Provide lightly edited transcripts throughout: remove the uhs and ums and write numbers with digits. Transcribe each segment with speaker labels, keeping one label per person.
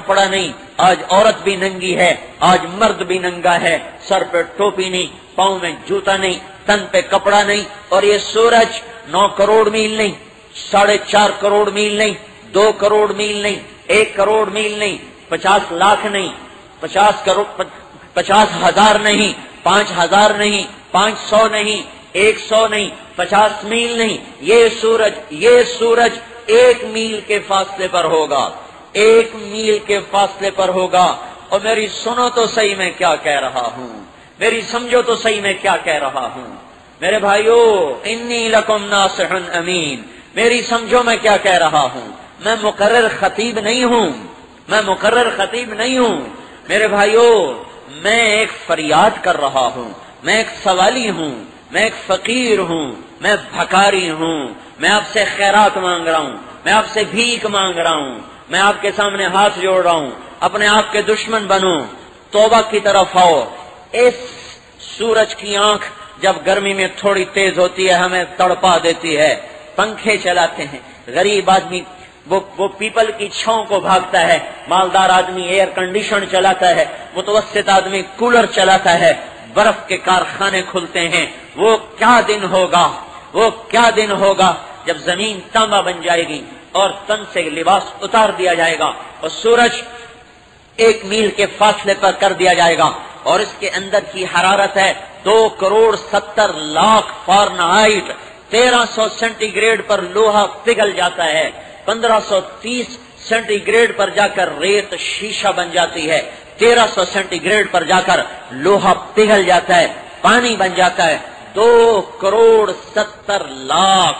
Speaker 1: کپڑا نہیں، آج عورت بھی ننگی ہے، آج مرد بھی ننگا ہے، سر پہ ٹوپی نہیں، پاؤں میں جوتا نہیں، تن پہ کپڑا نہیں، اور یہ سورج 9 کروڑ میل نہیں، 4.5 کروڑ میل نہیں، 2 کروڑ میل نہیں، 1 کروڑ میل نہیں، 50 لاکھ نہیں، 50,000 نہیں، 5,000 نہیں، 500 نہیں، 100 نہیں، 50 میل نہیں، یہ سورج 1 میل کے فاصلے پر ہوگا، 1 میل کے فاصلے پر ہوگا۔ اور میری سنو تو صحیح میں کیا کہہ رہا ہوں، میری سمجھو تو صحیح میں کیا کہہ رہا ہوں، میرے بھائیو انی لکم ناصح امین، میری سمجھو میں کیا کہہ رہا ہوں۔ میں مقرر خطیب نہیں ہوں، میرے بھائیو میں ایک فریاد کر رہا ہوں، میں ایک سوالی ہوں، میں ایک فقیر ہوں، میں بھکاری ہوں، میں آپ سے خیرات مانگ رہا ہوں، میں آپ سے بھیک مانگ رہا ہوں، میں آپ کے سامنے ہاتھ جوڑ رہا ہوں، اپنے آپ کے دشمن بنو، توبہ کی طرف آؤ۔ اس سورج کی آنکھ جب گرمی میں تھوڑی تیز ہوتی ہے ہمیں تڑپا دیتی ہے، پنکھے چلاتے ہیں، غریب آدمی وہ پیپل کی چھاؤں کو بھاگتا ہے، مالدار آدمی ایئر کنڈیشن چلاتا ہے، متوسط آدمی کولر چلاتا ہے، برف کے کارخانے کھلتے ہیں۔ وہ کیا دن ہوگا جب زمین تانبا بن جائے گی اور تن سے لباس اتار دیا جائے گا اور سورج 1 میل کے فاصلے پر کر دیا جائے گا، اور اس کے اندر کی حرارت ہے 2,70,00,000 فارنہائٹ، 1300 سینٹی گریڈ پر لوہا پگھل جاتا ہے، 1530 سینٹی گریڈ پر جا کر ریت شیشہ بن جاتی ہے، 1300 سینٹی گریڈ پر جا کر لوہا پگھل جاتا ہے، پانی بن جاتا ہے، 2,70,00,000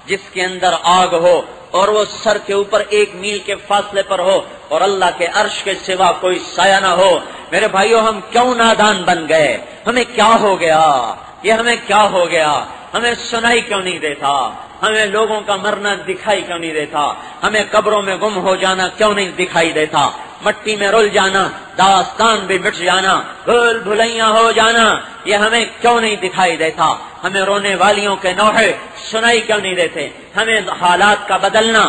Speaker 1: جس کے اندر آگ ہو اور وہ سر کے اوپر 1 میل کے فاصلے پر ہو اور اللہ کے عرش کے سوا کوئی سایہ نہ ہو۔ میرے بھائیو ہم کیوں نادان بن گئے؟ ہمیں کیا ہو گیا؟ ہمیں سنائی کیوں نہیں دیتا؟ ہمیں لوگوں کا مرنا دکھائی کیوں نہیں دیتا؟ ہمیں قبروں میں گم ہو جانا کیوں نہیں دکھائی دیتا؟ مٹی میں رل جانا، داستان بھی مٹ جانا، بھول بھلیاں ہو جانا، یہ ہمیں کیوں نہیں دکھائی دیتا؟ ہمیں رونے والیوں کے نوحے سنائی کیوں نہیں دیتے؟ ہمیں حالات کا بدلنا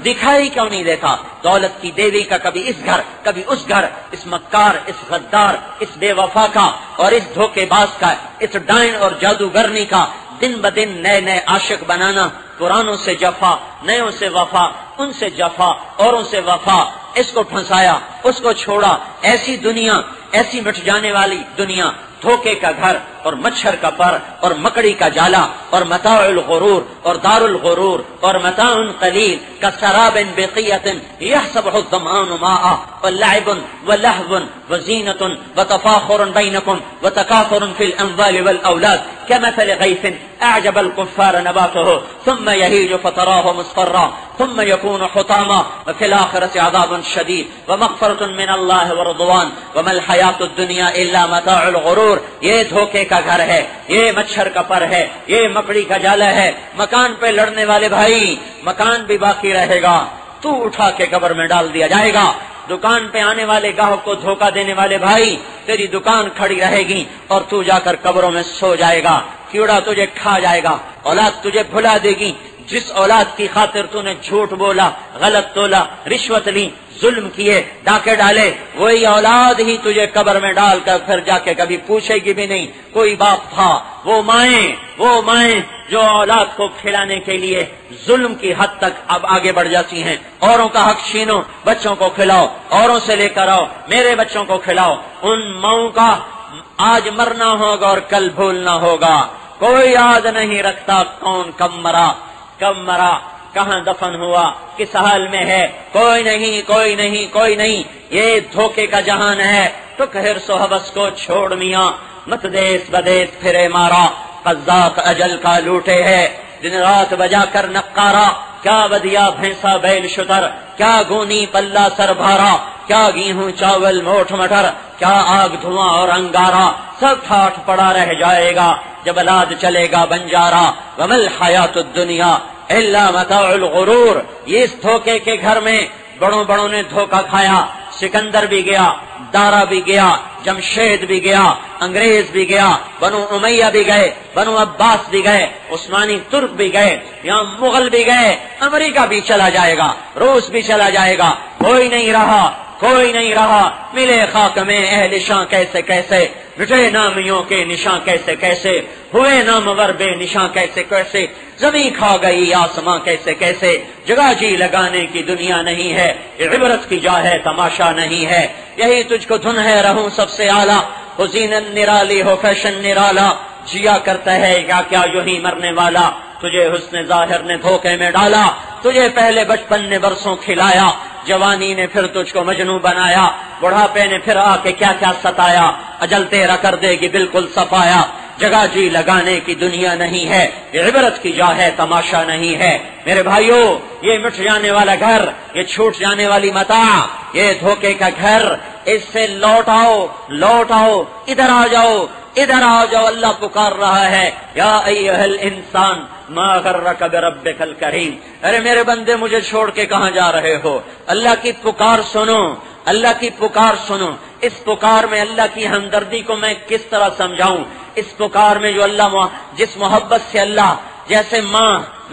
Speaker 1: دکھائی کیوں نہیں دیتا؟ دولت کی دیوی کا کبھی اس گھر کبھی اس گھر، اس مکار، اس غدار، اس بے وفا کا اور اس دھوکے باز کا، اس ڈائن اور جادوگرنی کا دن بدن نئے عاشق بنانا، پرانوں سے جفا، نیوں سے وفا، ان سے جفا، اوروں سے وفا، اس کو پھنسایا، اس کو چھوڑا، ایسی دنیا، ایسی مٹ جانے والی دنیا، دھوکے کا گھر اور مچھر کا پر اور مکڑی کا جالا اور متاع الغرور اور دار الغرور اور متاع قلیل کسراب بقیۃ یحسبہ الظمآن ماء ولعب ولہو وزینۃ وتفاخر بینکم وتکاثر فی الاموال والاولاد كمثل غیث اعجب الكفار نباته ثم يهيج فتراه مصفرا ثم يكون حطاما وفي الآخرة عذاب شديد ومغفرة من الله ورضوان وما الحياة الدنيا إلا متاع الغرور۔ یہ دھوکے کا گھر ہے، یہ مچھر کا پر ہے، یہ مکڑی کا جالا ہے۔ مکان پہ لڑنے والے بھائی، مکان بھی باقی رہے گا، تو اٹھا کے قبر میں ڈال دیا جائے گا۔ دکان پہ آنے والے گاہک کو دھوکہ دینے والے بھائی، تیری دکان کھڑی رہے گی اور تو جا کر قبروں میں سو جائے گا، کیڑا تجھے کھا جائے گا، اولاد تجھے بھلا دے گی۔ جس اولاد کی خاطر تو نے جھوٹ بولا، غلط تولا، رشوت لی، ظلم کیے، ڈاکے ڈالے، وہی اولاد ہی تجھے قبر میں ڈال کر پھر جا کے کبھی پوچھے گی بھی نہیں کوئی باپ تھا۔ وہ مائیں جو اولاد کو کھلانے کے لیے ظلم کی حد تک اب آگے بڑھ جاتی ہیں، اوروں کا حق چھینو، بچوں کو کھلاؤ، اوروں سے لے کر آؤ، میرے بچوں کو کھلاؤ۔ ان ماؤں کا آج مرنا ہوگا اور کل بھولنا ہوگا۔ کوئی یاد نہیں رکھتا کون کب مرا، کہاں دفن ہوا، کس حال میں ہے، کوئی نہیں۔ یہ دھوکے کا جہان ہے، تو حرص و حوث کو چھوڑ میاں، مت دیس بدیس پھرے مارا، قذاق اجل کا لوٹے ہے، دن رات بجا کر نقارا، کیا بدیا بھینسا بیل شتر، کیا گونی پلہ سر بھارا، کیا گیہوں چاول موٹھ مٹر، کیا آگ دھواں اور انگارا، سب ٹھاٹ پڑا رہ جائے گا جب الاد چلے گا بنجارا۔ وما الحیات الدنیا الا متاع الغرور۔ یہ اس دھوکے کے گھر میں بڑوں نے دھوکہ کھایا، سکندر بھی گیا، دارا بھی گیا، جمشید بھی گیا، انگریز بھی گیا، بنو امیہ بھی گئے، بنو عباس بھی گئے، عثمانی ترک بھی گئے، یہاں مغل بھی گئے، امریکہ بھی چلا جائے گا، روس بھی چلا جائے گا، کوئی نہیں رہا، کوئی نہیں رہا۔ ملے خاک میں اہل شاں کیسے کیسے، مٹے نامیوں کے نشاں کیسے کیسے، ہوئے نامور بے نشاں کیسے کیسے، زمین کھا گئی آسماں کیسے کیسے، جگہ جی لگانے کی دنیا نہیں ہے، یہ عبرت کی جا ہے تماشا نہیں ہے۔ یہی تجھ کو دھن ہے رہوں سب سے اعلیٰ، حسین نرالی ہو فیشن نرالا، جیا کرتا ہے کیا کیا یوں ہی مرنے والا، تجھے حسن ظاہر نے دھوکے میں ڈالا، تجھے پہلے بچپن نے برسوں کھلایا، جوانی نے پھر تجھ کو مجنوں بنایا، بڑھاپے نے پھر آ کے کیا کیا ستایا، اجل تیرا کر دے گی بالکل صفایا، جگہ جی لگانے کی دنیا نہیں ہے، یہ عبرت کی جا ہے تماشا نہیں ہے۔ میرے بھائیو، یہ مٹ جانے والا گھر، یہ چھوٹ جانے والی متاع، یہ دھوکے کا گھر، اس سے لوٹ آؤ، لوٹ آؤ، ادھر آ جاؤ، ادھر آ جاؤ، اللہ پکار رہا ہے، یا ایھا الانسان ما غرک بربک الکریم۔ ارے میرے بندے مجھے چھوڑ کے کہاں جا رہے ہو؟ اللہ کی پکار سنو، اللہ کی پکار سنو۔ اس پکار میں اللہ کی ہمدردی کو میں کس طرح سمجھاؤں؟ اس پکار میں جو اللہ جس محبت سے اللہ جیسے ماں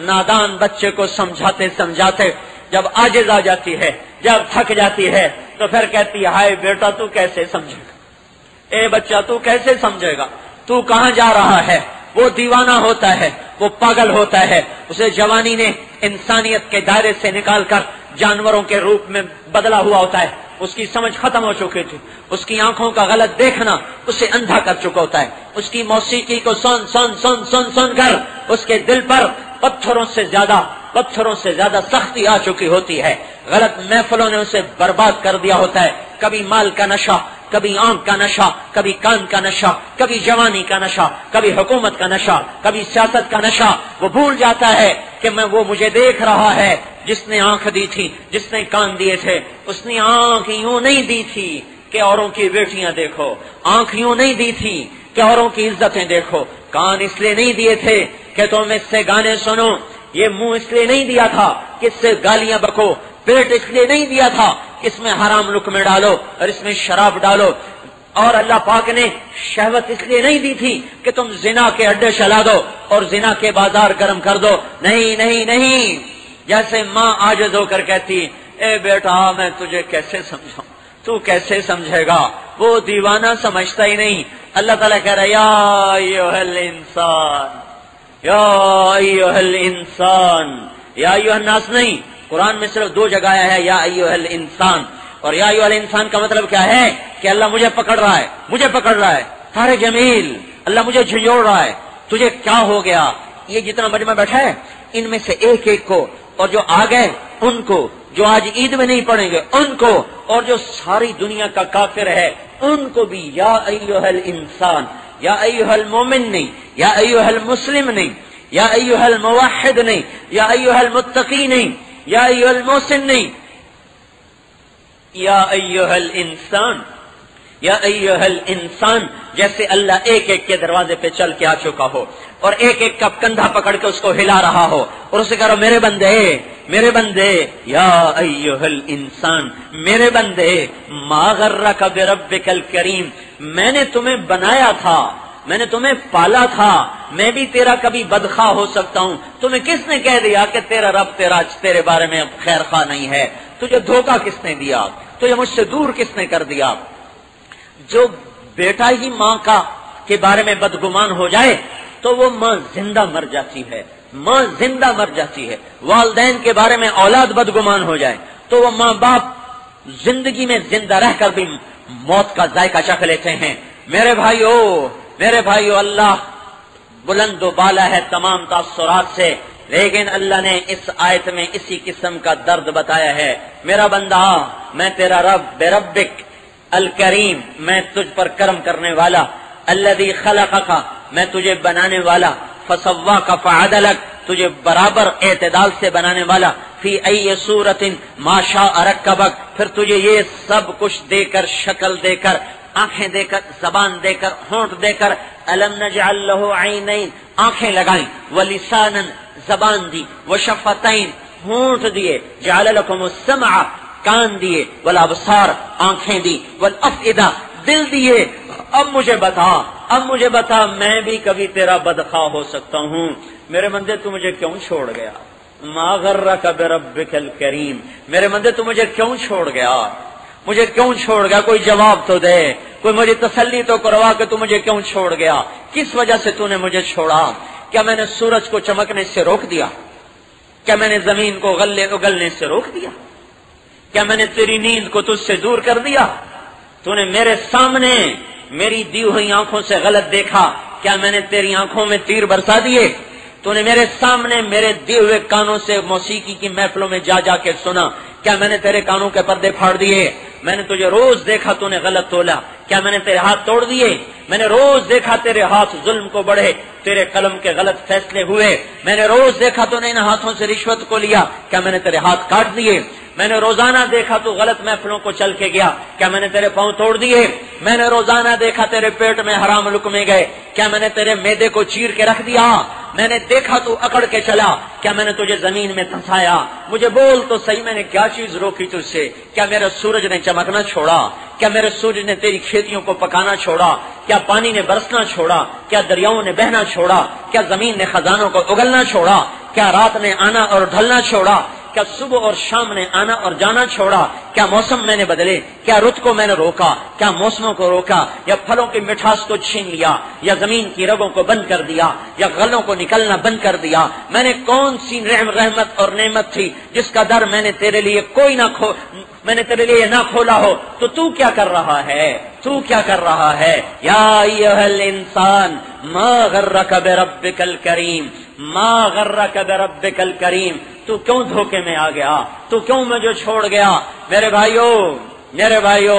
Speaker 1: نادان بچے کو سمجھاتے سمجھاتے جب عاجز آ جاتی ہے، جب تھک جاتی ہے، تو پھر کہتی ہے ہائے بیٹا تو کیسے سمجھے گا، اے بچہ تو کیسے سمجھے گا، تو کہاں جا رہا ہے؟ وہ دیوانہ ہوتا ہے، وہ پاگل ہوتا ہے، اسے جوانی نے انسانیت کے دائرے سے نکال کر جانوروں کے روپ میں بدلا ہوا ہوتا ہے، اس کی سمجھ ختم ہو چکی تھی، اس کی آنکھوں کا غلط دیکھنا اسے اندھا کر چکا ہوتا ہے، اس کی موسیقی کو سن سن سن سن سن کر اس کے دل پر پتھروں سے زیادہ سختی آ چکی ہوتی ہے، غلط محفلوں نے اسے برباد کر دیا ہوتا ہے، کبھی مال کا نشہ، کبھی آنکھ کا نشہ، کبھی کان کا نشہ، کبھی جوانی کا نشہ، کبھی حکومت کا نشہ، کبھی سیاست کا نشہ۔ وہ بھول جاتا ہے کہ وہ مجھے دیکھ رہا ہے، جس نے آنکھ دی تھی، جس نے کان دیے تھے، اس نے آنکھ یوں نہیں دی تھی کہ اوروں کی بیٹیاں دیکھو، آنکھ یوں نہیں دی تھی کہ اوروں کی عزتیں دیکھو، کان اس لیے نہیں دیے تھے کہ تم اس سے گانے سنو، یہ منہ اس لیے نہیں دیا تھا کہ اس سے گالیاں بکو، پیٹ اس لیے نہیں دیا تھا کہ اس میں حرام لقمے ڈالو اور اس میں شراب ڈالو، اور اللہ پاک نے شہوت اس لیے نہیں دی تھی کہ تم زنا کے اڈے چلا دو اور زنا کے بازار گرم کر دو، نہیں نہیں نہیں۔ جیسے ماں عاجز ہو کر کہتی اے بیٹا میں تجھے کیسے سمجھاؤں، تو کیسے سمجھے گا، وہ دیوانہ سمجھتا ہی نہیں۔ اللہ تعالیٰ کہہ رہا ہے یا ایھا الانسان، یا ایھا الانسان، یا ایھا الناس نہیں، قرآن میں صرف 2 جگہ آیا ہے یا ایھا الانسان، اور یا ایھا الانسان کا مطلب کیا ہے کہ اللہ مجھے پکڑ رہا ہے، مجھے پکڑ رہا ہے، سارے جمیل اللہ مجھے جھنجھوڑ رہا ہے، تجھے کیا ہو گیا؟ یہ جتنا مجمع بیٹھا ہے ان میں سے ایک ایک کو، اور جو آ گئے ان کو، جو آج عید میں نہیں پڑھیں گے ان کو، اور جو ساری دنیا کا کافر ہے ان کو بھی یا ایھا الانسان، یا ایھا المومن نہیں، یا ایھا المسلم نہیں، یا ایھا الموحد نہیں، یا ایھا المتقی نہیں، یا ایھا المحسن نہیں، یا ایھا الانسان، یا ایھا الانسان، جیسے اللہ ایک ایک کے دروازے پہ چل کے آ چکا ہو اور ایک ایک کا کندھا پکڑ کے اس کو ہلا رہا ہو اور اسے کہہ رہا میرے بندے، میرے بندے، یا ایھا الانسان، میرے بندے، ما غرک بربک الکریم، میں نے تمہیں بنایا تھا، میں نے تمہیں پالا تھا، میں بھی تیرا کبھی بدخواہ ہو سکتا ہوں، تمہیں کس نے کہہ دیا کہ تیرا رب تیرے بارے میں خیر خواہ نہیں ہے؟ تجھے دھوکہ کس نے دیا؟ تجھے مجھ سے دور کس نے کر دیا؟ جو بیٹا ہی ماں کے بارے میں بدگمان ہو جائے تو وہ ماں زندہ مر جاتی ہے، ماں زندہ مر جاتی ہے۔ والدین کے بارے میں اولاد بدگمان ہو جائے تو وہ ماں باپ زندگی میں زندہ رہ کر بھی موت کا ذائقہ چکھ لیتے ہیں۔ میرے بھائیو، اللہ بلند و بالا ہے تمام تاثرات سے، لیکن اللہ نے اس آیت میں اسی قسم کا درد بتایا ہے۔ میرا بندہ، میں تیرا رب، بے ربک الکریم، میں تجھ پر کرم کرنے والا، الذی خلقک، میں تجھے بنانے والا، فسواک فعدلک، تجھے برابر اعتدال سے بنانے والا، فی ای صورت ما شاء رکبک، پھر تجھے یہ سب کچھ دے کر، شکل دے کر، آنکھیں دے کر، زبان دے کر، ہونٹ دے کر، الم نجعل له عینین، آنکھیں لگائیں، ولسانا، زبان دی، وشفتین، ہونٹ دیے، جعل لکم السمع، کان دیے، والابصار آنکھیں دی، والافئدہ دل دیے. اب مجھے بتا میں بھی کبھی تیرا بدخواہ ہو سکتا ہوں. میرے بندے تو مجھے کیوں چھوڑ گیا؟ ما غرک بربک الکریم، میرے بندے تو مجھے کیوں چھوڑ گیا؟ مجھے کیوں چھوڑ گیا؟ کوئی جواب تو دے، کوئی مجھے تسلی تو کروا کہ تو مجھے کیوں چھوڑ گیا؟ کس وجہ سے تو نے مجھے چھوڑا؟ کیا میں نے سورج کو چمکنے سے روک دیا؟ کیا میں نے زمین کو اگلنے سے روک دیا؟ کیا میں نے تیری نیند کو تجھ سے دور کر دیا؟ تو نے میرے سامنے میری دی ہوئی آنکھوں سے غلط دیکھا، کیا میں نے تیری آنکھوں میں تیر برسا دیے؟ تو نے میرے سامنے میرے دیے ہوئے کانوں سے موسیقی کی محفلوں میں جا جا کے سنا، کیا میں نے تیرے کانوں کے پردے پھاڑ دیے؟ میں نے تجھے روز دیکھا تو نے غلط تولا، کیا میں نے تیرے ہاتھ توڑ دیے؟ میں نے روز دیکھا تیرے ہاتھ ظلم کو بڑھے، تیرے قلم کے غلط فیصلے ہوئے. میں نے روز دیکھا تو نے ان ہاتھوں سے رشوت کو لیا، کیا میں نے تیرے ہاتھ کاٹ دیے؟ میں نے روزانہ دیکھا تو غلط محفلوں کو چل کے گیا، کیا میں نے تیرے پاؤں توڑ دیے؟ میں نے روزانہ دیکھا تیرے پیٹ میں حرام لقمے گئے، کیا میں نے تیرے معدے کو چیر کے رکھ دیا؟ میں نے دیکھا تو اکڑ کے چلا، کیا میں نے تجھے زمین میں دھنسایا؟ مجھے بول تو صحیح، میں نے کیا چیز روکی تجھ سے؟ کیا میرا سورج نے چمکنا چھوڑا؟ کیا میرے سورج نے تیری کھیتیوں کو پکانا چھوڑا؟ کیا پانی نے برسنا چھوڑا؟ کیا دریاؤں نے بہنا چھوڑا؟ کیا زمین نے خزانوں کو اگلنا چھوڑا؟ کیا رات نے آنا اور ڈھلنا چھوڑا؟ کیا صبح اور شام نے آنا اور جانا چھوڑا؟ کیا موسم میں نے بدلے؟ کیا رت کو میں نے روکا؟ کیا موسموں کو روکا؟ یا پھلوں کی مٹھاس کو چھین لیا؟ یا زمین کی رگوں کو بند کر دیا؟ یا غلوں کو نکلنا بند کر دیا؟ میں نے کون سی رحمت اور نعمت تھی جس کا در میں نے تیرے لیے میں نے تیرے لیے نہ کھولا ہو؟ تو کیا کر رہا ہے؟ تو کیا کر رہا ہے؟ یا ایھا الانسان ما غرک بربک الکریم، ما غرک بربک الکریم، تو کیوں دھوکے میں آ گیا؟ تو کیوں مجھے چھوڑ گیا؟ میرے بھائیو،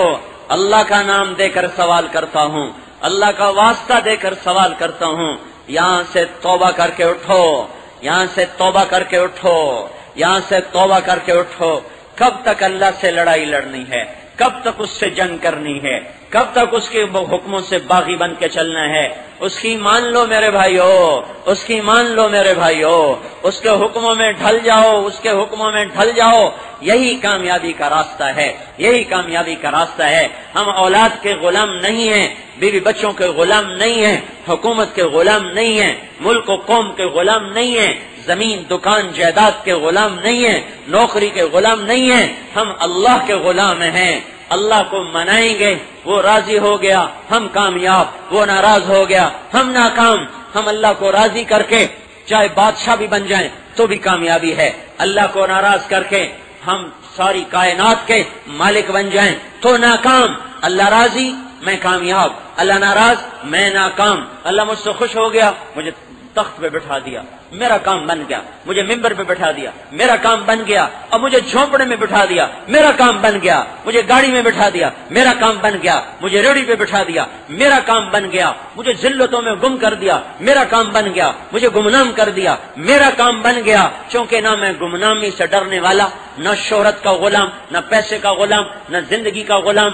Speaker 1: اللہ کا نام دے کر سوال کرتا ہوں، اللہ کا واسطہ دے کر سوال کرتا ہوں، یہاں سے توبہ کر کے اٹھو، یہاں سے توبہ کر کے اٹھو، یہاں سے توبہ کر کے اٹھو. کب تک اللہ سے لڑائی لڑنی ہے؟ کب تک اس سے جنگ کرنی ہے؟ کب تک اس کے حکموں سے باغی بن کے چلنا ہے؟ اس کی مان لو میرے بھائیو، اس کی مان لو میرے بھائیو، اس کے حکموں میں ڈھل جاؤ، اس کے حکموں میں ڈھل جاؤ. یہی کامیابی کا راستہ ہے، یہی کامیابی کا راستہ ہے. ہم اولاد کے غلام نہیں ہیں، بیوی بچوں کے غلام نہیں ہیں، حکومت کے غلام نہیں ہیں، ملک و قوم کے غلام نہیں ہیں، زمین دکان جائیداد کے غلام نہیں ہیں، نوکری کے غلام نہیں ہیں. ہم اللہ کے غلام ہیں. اللہ کو منائیں گے، وہ راضی ہو گیا، ہم کامیاب، وہ ناراض ہو گیا، ہم ناکام. ہم اللہ کو راضی کر کے چاہے بادشاہ بھی بن جائیں تو بھی کامیابی ہے. اللہ کو ناراض کر کے ہم ساری کائنات کے مالک بن جائیں تو ناکام. اللہ راضی، میں کامیاب. اللہ ناراض، میں ناکام. اللہ مجھ سے خوش ہو گیا، مجھے تخت پہ بٹھا دیا، میرا کام بن گیا. مجھے ممبر پہ بٹھا دیا، میرا کام بن گیا. اب مجھے جھونپڑے میں بٹھا دیا، میرا کام بن گیا. مجھے گاڑی میں بٹھا دیا، میرا کام بن گیا. مجھے ریڑھی پہ بٹھا دیا، میرا کام بن گیا. مجھے ذلتوں میں گم کر دیا، میرا کام بن گیا. مجھے گمنام کر دیا، میرا کام بن گیا. چونکہ نہ میں گمنامی سے ڈرنے والا، نہ شہرت کا غلام، نہ پیسے کا غلام، نہ زندگی کا غلام،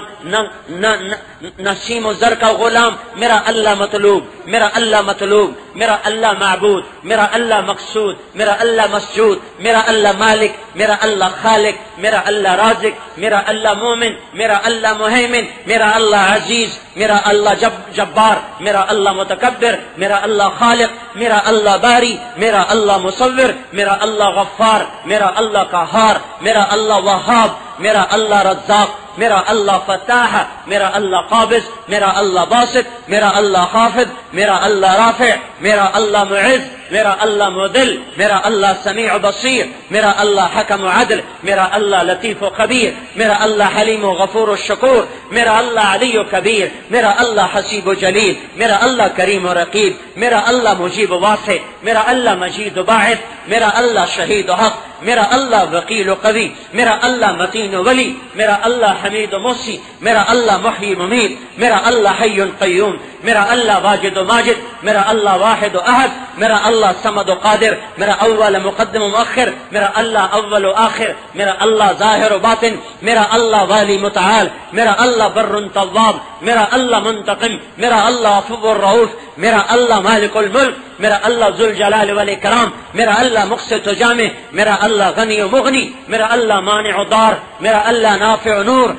Speaker 1: نہ سیم و زر کا غلام. میرا اللہ مطلوب، میرا اللہ مطلوب، میرا اللہ معبود، میرا اللہ مقصود، میرا اللہ مسجود، میرا اللہ مالک، میرا اللہ خالق، میرا اللہ رازق، میرا اللہ مومن، میرا اللہ مہیمن، میرا اللہ عزیز، میرا اللہ جبار، میرا اللہ متکبر، میرا اللہ خالق، میرا اللہ باری، میرا اللہ مصور، میرا اللہ غفار، میرا اللہ قہار، میرا اللہ وہاب، میرا اللہ رزاق، میرا اللہ فتاح، میرا اللہ قابض، میرا اللہ باسط، میرا اللہ خافض، میرا اللہ رافع، میرا اللہ معز، میرا اللہ مذل، میرا اللہ سمیع بصیر، میرا اللہ حکم و عدل، میرا اللہ لطیف و خبیر، میرا اللہ حلیم و غفور و شکور، میرا اللہ علی و کبیر، میرا اللہ حسیب و جلیل، میرا اللہ کریم و رقیب، میرا اللہ مجیب و واسع، میرا اللہ مجید و باعث، میرا اللہ شہید و حق، میرا اللہ وکیل و قوی، میرا اللہ متین و ولی، میرا اللہ حمید و محصی، میرا اللہ محیی ممیت، میرا اللہ حی قیوم، میرا اللہ واجد و ماجد، میرا اللہ واحد و احد، میرا اللہ صمد و قادر، میرا اول مقدم و مؤخر، میرا اللہ اول و آخر، میرا اللہ ظاہر و باطن، میرا اللہ والی متعال، میرا اللہ بر تواب، میرا اللہ منتقم، میرا اللہ عفو الرؤوف، میرا اللہ مالک الملک، میرا اللہ ذو الجلال والاکرام، میرا اللہ مقسط و جامع، میرا اللہ غنی و مغنی، میرا اللہ مانع و ضار، میرا اللہ نافع و نور،